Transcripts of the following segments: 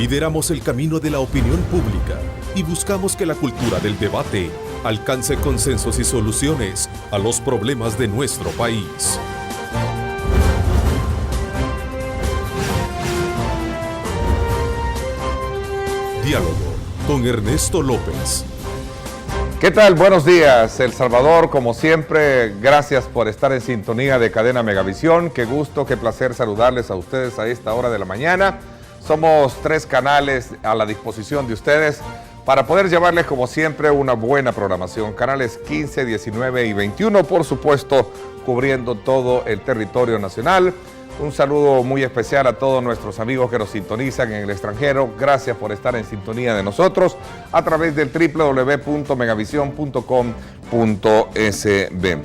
Lideramos el camino de la opinión pública y buscamos que la cultura del debate alcance consensos y soluciones a los problemas de nuestro país. Diálogo con Ernesto López. ¿Qué tal? Buenos días, El Salvador. Como siempre, gracias por estar en sintonía de Cadena Megavisión. Qué gusto, qué placer saludarles a ustedes a esta hora de la mañana. Somos 3 canales a la disposición de ustedes para poder llevarles, como siempre, una buena programación. Canales 15, 19 y 21, por supuesto, cubriendo todo el territorio nacional. Un saludo muy especial a todos nuestros amigos que nos sintonizan en el extranjero. Gracias por estar en sintonía de nosotros a través del www.megavision.com.sb.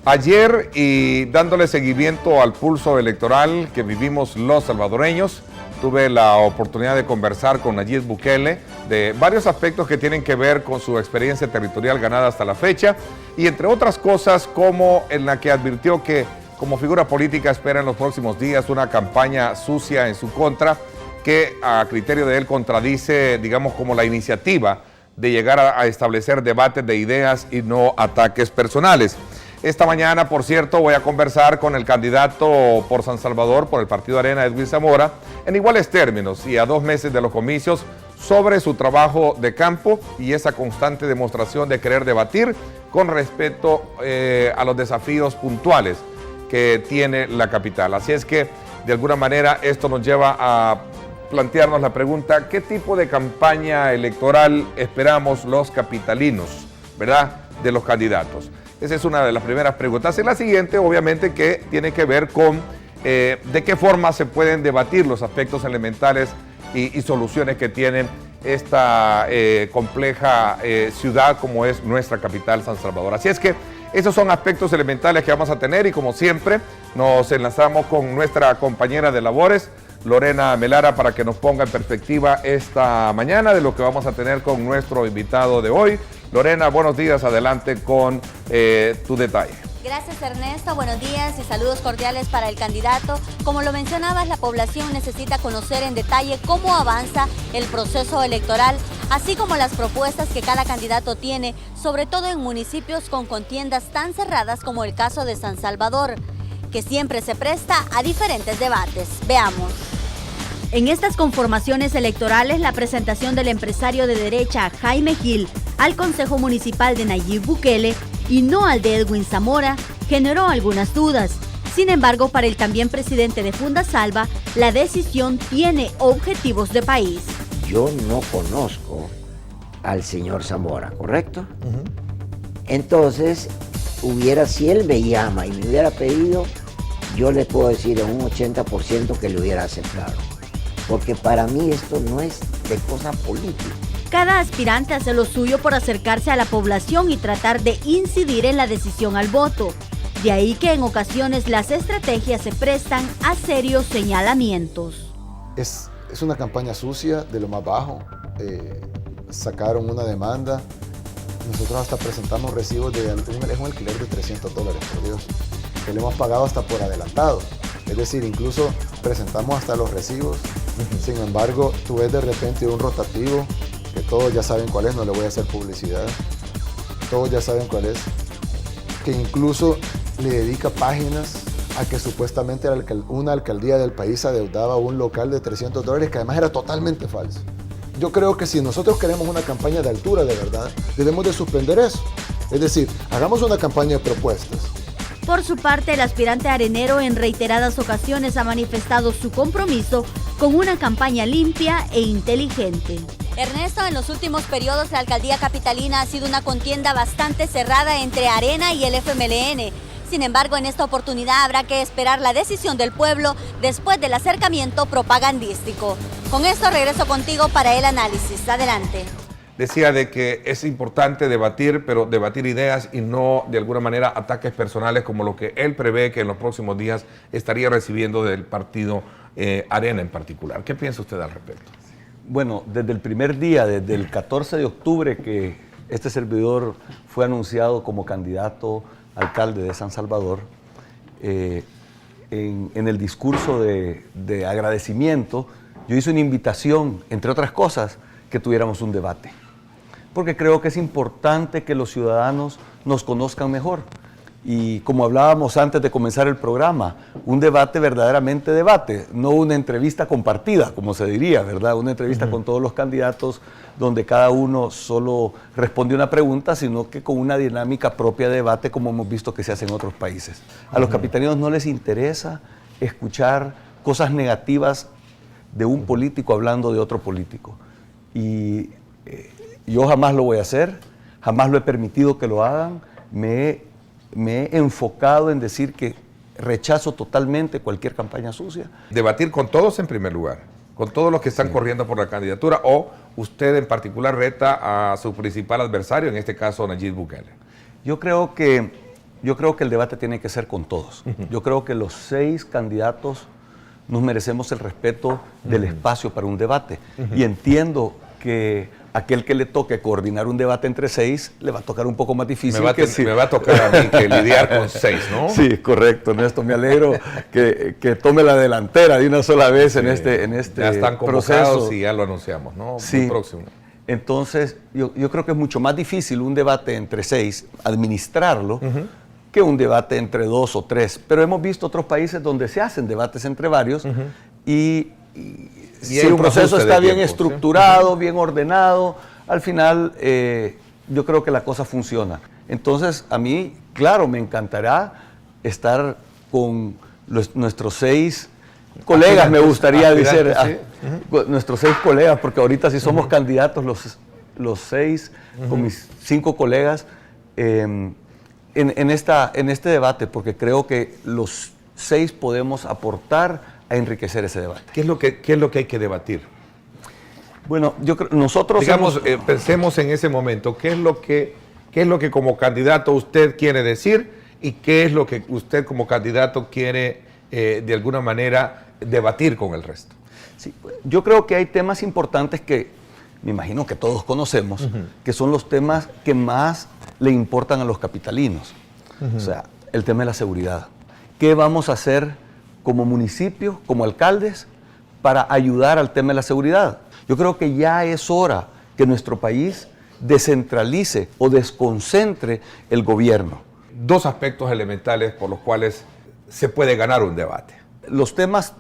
Ayer, y dándole seguimiento al pulso electoral que vivimos los salvadoreños, tuve la oportunidad de conversar con Nayib Bukele de varios aspectos que tienen que ver con su experiencia territorial ganada hasta la fecha, y entre otras cosas, como en la que advirtió que como figura política espera en los próximos días una campaña sucia en su contra, que a criterio de él contradice, digamos, como la iniciativa de llegar a establecer debates de ideas y no ataques personales. Esta mañana, por cierto, voy a conversar con el candidato por San Salvador, por el Partido Arena, Edwin Zamora, en iguales términos y a 2 meses de los comicios, sobre su trabajo de campo y esa constante demostración de querer debatir con respecto a los desafíos puntuales que tiene la capital. Así es que, de alguna manera, esto nos lleva a plantearnos la pregunta: ¿qué tipo de campaña electoral esperamos los capitalinos, verdad, de los candidatos? Esa es una de las primeras preguntas. Y la siguiente, obviamente, que tiene que ver con de qué forma se pueden debatir los aspectos elementales y soluciones que tiene esta compleja ciudad como es nuestra capital, San Salvador. Así es que esos son aspectos elementales que vamos a tener, y como siempre nos enlazamos con nuestra compañera de labores, Lorena Melara, para que nos ponga en perspectiva esta mañana de lo que vamos a tener con nuestro invitado de hoy. Lorena, buenos días, adelante con tu detalle. Gracias, Ernesto, buenos días y saludos cordiales para el candidato. Como lo mencionabas, la población necesita conocer en detalle cómo avanza el proceso electoral, así como las propuestas que cada candidato tiene, sobre todo en municipios con contiendas tan cerradas como el caso de San Salvador, que siempre se presta a diferentes debates. Veamos. En estas conformaciones electorales, la presentación del empresario de derecha Jaime Gil al Consejo Municipal de Nayib Bukele y no al de Edwin Zamora generó algunas dudas. Sin embargo, para el también presidente de Fundasalva, la decisión tiene objetivos de país. Yo no conozco al señor Zamora, ¿correcto? Entonces, si él me llama y me hubiera pedido, yo le puedo decir en un 80% que le hubiera aceptado. Porque para mí esto no es de cosa política. Cada aspirante hace lo suyo por acercarse a la población y tratar de incidir en la decisión al voto. De ahí que en ocasiones las estrategias se prestan a serios señalamientos. Es una campaña sucia de lo más bajo. Sacaron una demanda. Nosotros hasta presentamos recibos de un alquiler de $300, por Dios, que le hemos pagado hasta por adelantado. Es decir, incluso presentamos hasta los recibos. Sin embargo, tú ves de repente un rotativo, que todos ya saben cuál es, no le voy a hacer publicidad. Todos ya saben cuál es. Que incluso le dedica páginas a que supuestamente una alcaldía del país adeudaba un local de $300, que además era totalmente falso. Yo creo que si nosotros queremos una campaña de altura de verdad, debemos de suspender eso. Es decir, hagamos una campaña de propuestas. Por su parte, el aspirante arenero en reiteradas ocasiones ha manifestado su compromiso con una campaña limpia e inteligente. Ernesto, en los últimos periodos la alcaldía capitalina ha sido una contienda bastante cerrada entre Arena y el FMLN. Sin embargo, en esta oportunidad habrá que esperar la decisión del pueblo después del acercamiento propagandístico. Con esto regreso contigo para el análisis. Adelante. Decía de que es importante debatir, pero debatir ideas y no de alguna manera ataques personales, como lo que él prevé que en los próximos días estaría recibiendo del partido Arena en particular. ¿Qué piensa usted al respecto? Bueno, desde el primer día, desde el 14 de octubre que este servidor fue anunciado como candidato a alcalde de San Salvador, en el discurso de agradecimiento yo hice una invitación, entre otras cosas, que tuviéramos un debate. Porque creo que es importante que los ciudadanos nos conozcan mejor. Y como hablábamos antes de comenzar el programa, un debate verdaderamente debate, no una entrevista compartida, como se diría, ¿verdad? Una entrevista con todos los candidatos donde cada uno solo responde una pregunta, sino que con una dinámica propia de debate como hemos visto que se hace en otros países. A los capitalinos no les interesa escuchar cosas negativas de un político hablando de otro político. Y yo jamás lo voy a hacer, jamás lo he permitido que lo hagan, me he enfocado en decir que rechazo totalmente cualquier campaña sucia. Debatir con todos en primer lugar, con todos los que están corriendo por la candidatura, o usted en particular reta a su principal adversario, en este caso Nayib Bukele. Yo creo que el debate tiene que ser con todos. Yo creo que los 6 candidatos nos merecemos el respeto del espacio para un debate. Y entiendo que aquel que le toque coordinar un debate entre 6 le va a tocar un poco más difícil. Me va a tocar a mí que lidiar con 6, ¿no? Sí, correcto, Ernesto. Me alegro que tome la delantera de una sola vez en este ya están convocados proceso. Y ya lo anunciamos, ¿no? Sí. Muy próximo. Entonces, yo creo que es mucho más difícil un debate entre 6, administrarlo, que un debate entre 2 o 3. Pero hemos visto otros países donde se hacen debates entre varios y si el proceso está bien estructurado, bien ordenado, al final yo creo que la cosa funciona. Entonces, a mí, claro, me encantará estar con nuestros 6 colegas, me gustaría decir, nuestros 6 colegas, porque ahorita sí somos candidatos los 6, con mis 5 colegas, en este debate, porque creo que los 6 podemos aportar a enriquecer ese debate. ¿Qué es lo que hay que debatir? Bueno, yo creo nosotros digamos, pensemos en ese momento, ¿qué es lo que como candidato usted quiere decir y qué es lo que usted como candidato quiere de alguna manera debatir con el resto? Sí, yo creo que hay temas importantes que me imagino que todos conocemos, que son los temas que más le importan a los capitalinos. O sea, el tema de la seguridad. ¿Qué vamos a hacer como municipio, como alcaldes, para ayudar al tema de la seguridad? Yo creo que ya es hora que nuestro país descentralice o desconcentre el gobierno. 2 aspectos elementales por los cuales se puede ganar un debate. Los temas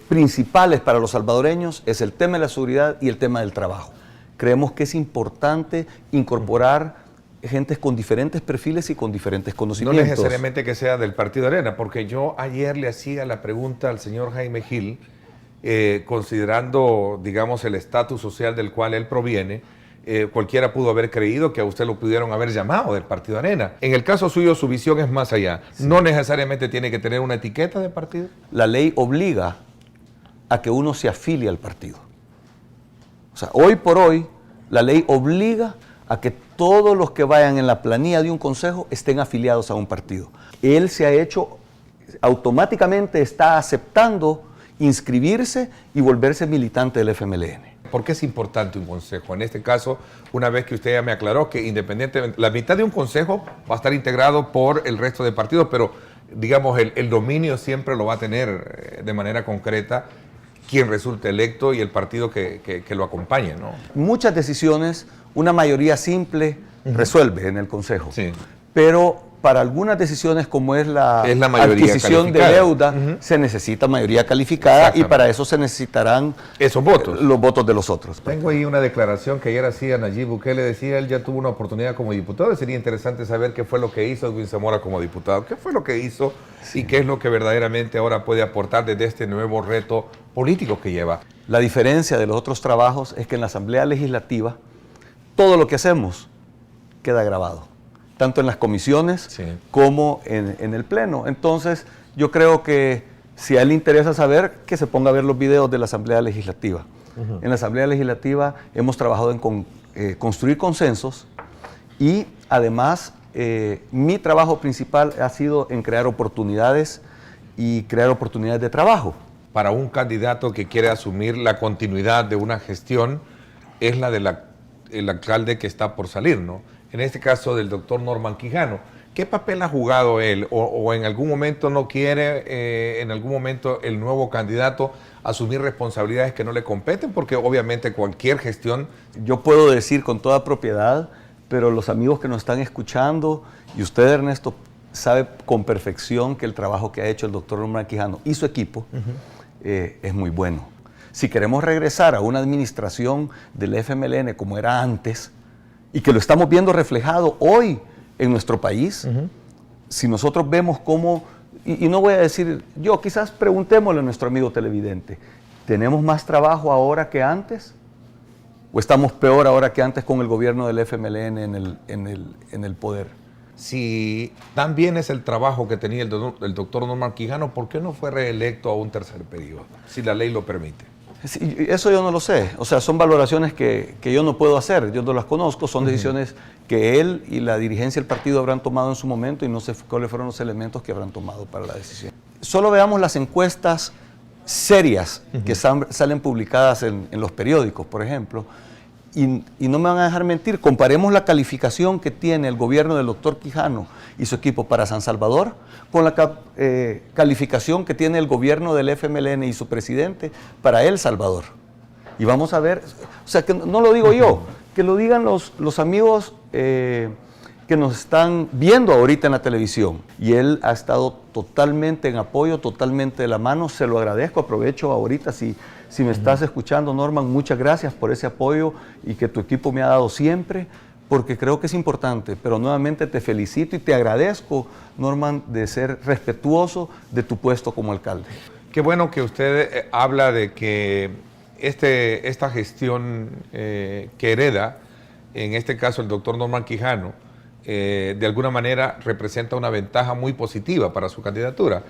principales para los salvadoreños es el tema de la seguridad y el tema del trabajo. Creemos que es importante incorporar gentes con diferentes perfiles y con diferentes conocimientos. No necesariamente que sea del Partido Arena, porque yo ayer le hacía la pregunta al señor Jaime Gil, considerando, digamos, el estatus social del cual él proviene, cualquiera pudo haber creído que a usted lo pudieron haber llamado del Partido Arena. En el caso suyo, su visión es más allá. Sí. No necesariamente tiene que tener una etiqueta de partido. La ley obliga a que uno se afilie al partido. O sea, hoy por hoy, la ley obliga a que todos los que vayan en la planilla de un consejo estén afiliados a un partido. Él se ha hecho, automáticamente está aceptando inscribirse y volverse militante del FMLN. ¿Por qué es importante un consejo? En este caso, una vez que usted ya me aclaró que independientemente, la mitad de un consejo va a estar integrado por el resto de partidos, pero digamos el dominio siempre lo va a tener de manera concreta quien resulte electo y el partido que lo acompañe, ¿no? Muchas decisiones, una mayoría simple resuelve en el consejo, sí. Pero para algunas decisiones como es la adquisición de deuda, se necesita mayoría calificada y para eso se necesitarán esos votos, los votos de los otros. Tengo ahí una declaración que ayer hacía Nayib Bukele, decía, él ya tuvo una oportunidad como diputado, sería interesante saber qué fue lo que hizo Edwin Zamora como diputado, qué fue lo que hizo y qué es lo que verdaderamente ahora puede aportar desde este nuevo reto político que lleva. La diferencia de los otros trabajos es que en la Asamblea Legislativa todo lo que hacemos queda grabado, tanto en las comisiones como en el Pleno. Entonces, yo creo que si a él le interesa saber, que se ponga a ver los videos de la Asamblea Legislativa. En la Asamblea Legislativa hemos trabajado en construir consensos y además mi trabajo principal ha sido en crear oportunidades y crear oportunidades de trabajo. Para un candidato que quiere asumir la continuidad de una gestión, es la del alcalde que está por salir, ¿no? En este caso del doctor Norman Quijano, ¿Qué papel ha jugado él? ¿O en algún momento no quiere, en algún momento el nuevo candidato asumir responsabilidades que no le competen? Porque obviamente cualquier gestión... Yo puedo decir con toda propiedad, pero los amigos que nos están escuchando, y usted, Ernesto, sabe con perfección que el trabajo que ha hecho el doctor Norman Quijano y su equipo es muy bueno. Si queremos regresar a una administración del FMLN como era antes, y que lo estamos viendo reflejado hoy en nuestro país, si nosotros vemos cómo, y no voy a decir yo, quizás preguntémosle a nuestro amigo televidente, ¿tenemos más trabajo ahora que antes? ¿O estamos peor ahora que antes con el gobierno del FMLN en el poder? Si tan bien es el trabajo que tenía el doctor Norman Quijano, ¿por qué no fue reelecto a un tercer periodo, si la ley lo permite? Sí, eso yo no lo sé, o sea, son valoraciones que yo no puedo hacer, yo no las conozco, son decisiones que él y la dirigencia del partido habrán tomado en su momento y no sé cuáles fueron los elementos que habrán tomado para la decisión. Solo veamos las encuestas serias que salen publicadas en los periódicos, por ejemplo, y no me van a dejar mentir, comparemos la calificación que tiene el gobierno del doctor Quijano y su equipo para San Salvador con la calificación que tiene el gobierno del FMLN y su presidente para El Salvador. Y vamos a ver, o sea, que no lo digo yo, que lo digan los amigos que nos están viendo ahorita en la televisión. Y él ha estado totalmente en apoyo, totalmente de la mano, se lo agradezco, aprovecho ahorita, si me estás escuchando, Norman, muchas gracias por ese apoyo y que tu equipo me ha dado siempre, porque creo que es importante, pero nuevamente te felicito y te agradezco, Norman, de ser respetuoso de tu puesto como alcalde. Qué bueno que usted habla de que esta gestión que hereda, en este caso el doctor Norman Quijano, de alguna manera representa una ventaja muy positiva para su candidatura.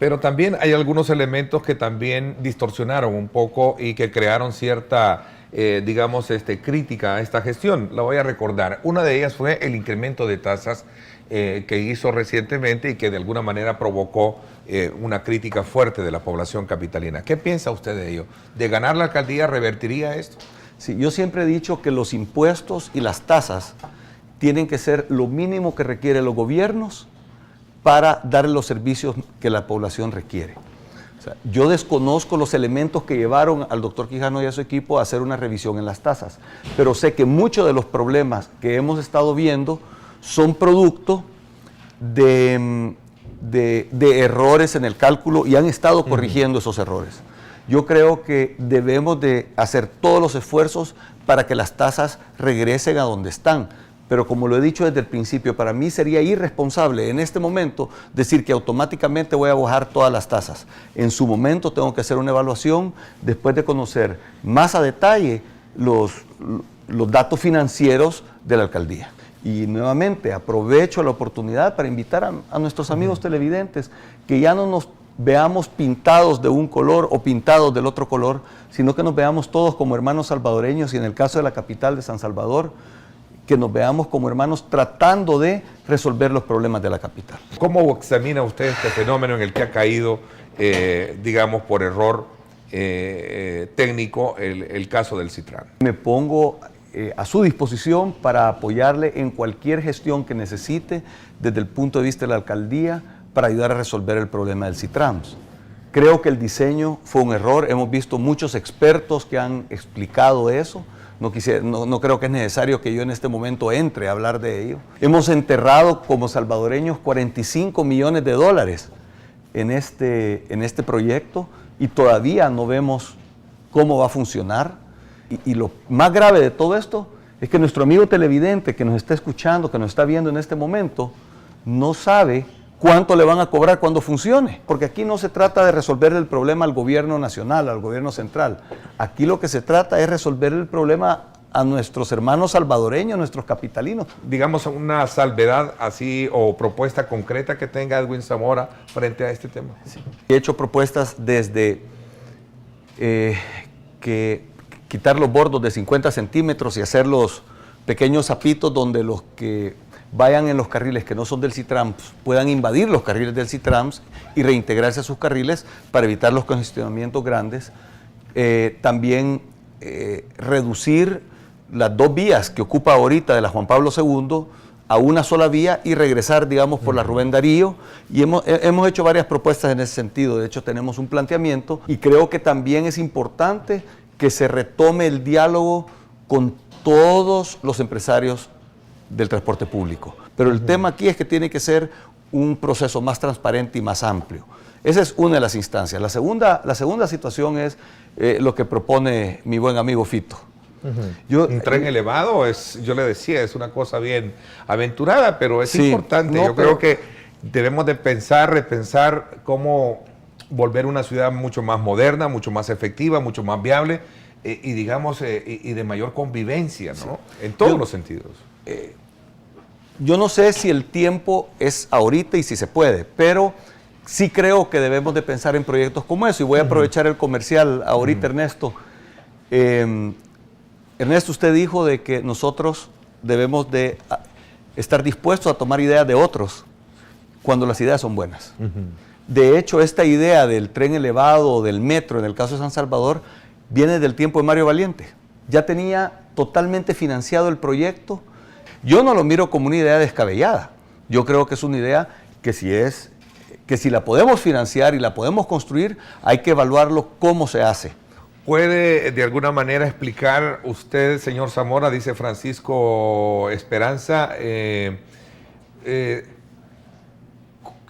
Pero también hay algunos elementos que también distorsionaron un poco y que crearon cierta, digamos, crítica a esta gestión. La voy a recordar. Una de ellas fue el incremento de tasas que hizo recientemente y que de alguna manera provocó una crítica fuerte de la población capitalina. ¿Qué piensa usted de ello? ¿De ganar la alcaldía revertiría esto? Sí, yo siempre he dicho que los impuestos y las tasas tienen que ser lo mínimo que requieren los gobiernos para dar los servicios que la población requiere. O sea, yo desconozco los elementos que llevaron al doctor Quijano y a su equipo a hacer una revisión en las tasas, pero sé que muchos de los problemas que hemos estado viendo son producto de errores en el cálculo y han estado corrigiendo esos errores. Yo creo que debemos de hacer todos los esfuerzos para que las tasas regresen a donde están. Pero como lo he dicho desde el principio, para mí sería irresponsable en este momento decir que automáticamente voy a bajar todas las tasas. En su momento tengo que hacer una evaluación después de conocer más a detalle los datos financieros de la alcaldía. Y nuevamente aprovecho la oportunidad para invitar a nuestros amigos televidentes que ya no nos veamos pintados de un color o pintados del otro color, sino que nos veamos todos como hermanos salvadoreños y en el caso de la capital de San Salvador, que nos veamos como hermanos tratando de resolver los problemas de la capital. ¿Cómo examina usted este fenómeno en el que ha caído, digamos, por error técnico el caso del Citran? Me pongo a su disposición para apoyarle en cualquier gestión que necesite desde el punto de vista de la alcaldía para ayudar a resolver el problema del Citrans. Creo que el diseño fue un error, hemos visto muchos expertos que han explicado eso. No creo que es necesario que yo en este momento entre a hablar de ello. Hemos enterrado como salvadoreños $45 millones en este proyecto y todavía no vemos cómo va a funcionar. Y lo más grave de todo esto es que nuestro amigo televidente que nos está escuchando, que nos está viendo en este momento, no sabe cuánto le van a cobrar cuando funcione. Porque aquí no se trata de resolver el problema al gobierno nacional, al gobierno central. Aquí lo que se trata es resolver el problema a nuestros hermanos salvadoreños, nuestros capitalinos. Digamos, una salvedad así o propuesta concreta que tenga Edwin Zamora frente a este tema. Sí. He hecho propuestas desde quitar los bordos de 50 centímetros y hacer los pequeños zapitos donde los que vayan en los carriles que no son del Citrans puedan invadir los carriles del Citrans y reintegrarse a sus carriles para evitar los congestionamientos grandes. También reducir las dos vías que ocupa ahorita de la Juan Pablo II a una sola vía y regresar, digamos, por la Rubén Darío. Y hemos hecho varias propuestas en ese sentido. De hecho, tenemos un planteamiento y creo que también es importante que se retome el diálogo con todos los empresarios del transporte público. Pero el tema aquí es que tiene que ser un proceso más transparente y más amplio. Esa es una de las instancias. La segunda situación es lo que propone mi buen amigo Fito. Un tren elevado yo le decía, es una cosa bien aventurada, pero es importante. Yo creo que debemos de repensar cómo volver una ciudad mucho más moderna, mucho más efectiva, mucho más viable y digamos, y de mayor convivencia, ¿no? En todos los sentidos. Yo no sé si el tiempo es ahorita y si se puede, pero sí creo que debemos de pensar en proyectos como eso. Y voy a aprovechar el comercial ahorita, Ernesto. Ernesto, usted dijo de que nosotros debemos de estar dispuestos a tomar ideas de otros cuando las ideas son buenas. De hecho, esta idea del tren elevado o del metro, en el caso de San Salvador, viene del tiempo de Mario Valiente. Ya tenía totalmente financiado el proyecto. Yo no lo miro como una idea descabellada. Yo creo que es una idea que si la podemos financiar y la podemos construir, hay que evaluarlo cómo se hace. ¿Puede de alguna manera explicar usted, señor Zamora, dice Francisco Esperanza, en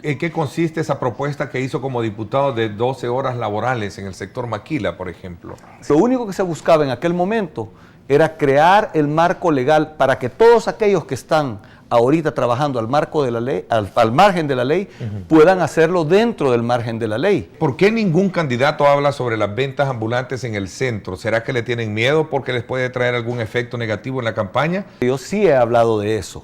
qué consiste esa propuesta que hizo como diputado de 12 horas laborales en el sector Maquila, por ejemplo? Lo único que se buscaba en aquel momento era crear el marco legal para que todos aquellos que están ahorita trabajando al marco de la ley, al margen de la ley, puedan hacerlo dentro del margen de la ley. ¿Por qué ningún candidato habla sobre las ventas ambulantes en el centro? ¿Será que le tienen miedo porque les puede traer algún efecto negativo en la campaña? Yo sí he hablado de eso.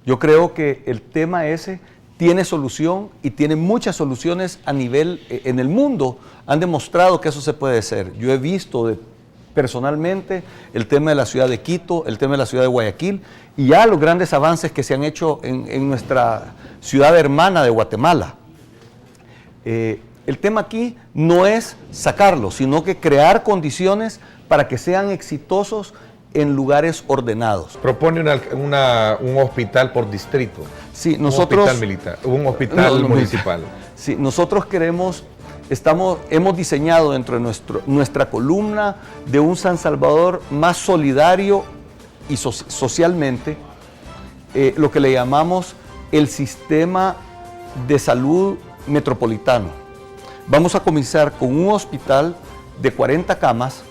Yo creo que el tema ese tiene solución y tiene muchas soluciones a nivel, en el mundo han demostrado que eso se puede hacer. Yo he visto personalmente el tema de la ciudad de Quito, el tema de la ciudad de Guayaquil y ya los grandes avances que se han hecho en nuestra ciudad hermana de Guatemala. El tema aquí no es sacarlo, sino que crear condiciones para que sean exitosos en lugares ordenados. Propone un hospital por distrito. Sí, nosotros, un hospital militar, un hospital municipal. Sí, nosotros hemos diseñado dentro de nuestra columna de un San Salvador más solidario y socialmente, lo que le llamamos el sistema de salud metropolitano. Vamos a comenzar con un hospital de 40 camas,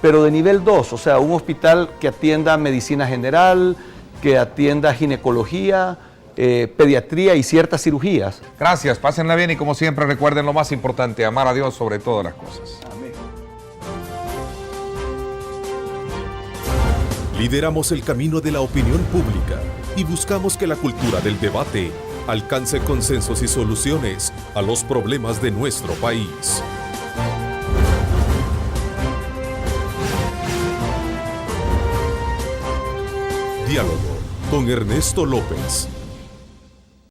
pero de nivel 2, o sea, un hospital que atienda medicina general, que atienda ginecología, pediatría y ciertas cirugías. Gracias, pásenla bien y como siempre recuerden lo más importante, amar a Dios sobre todas las cosas. Amén. Lideramos el camino de la opinión pública y buscamos que la cultura del debate alcance consensos y soluciones a los problemas de nuestro país. Diálogo con Ernesto López.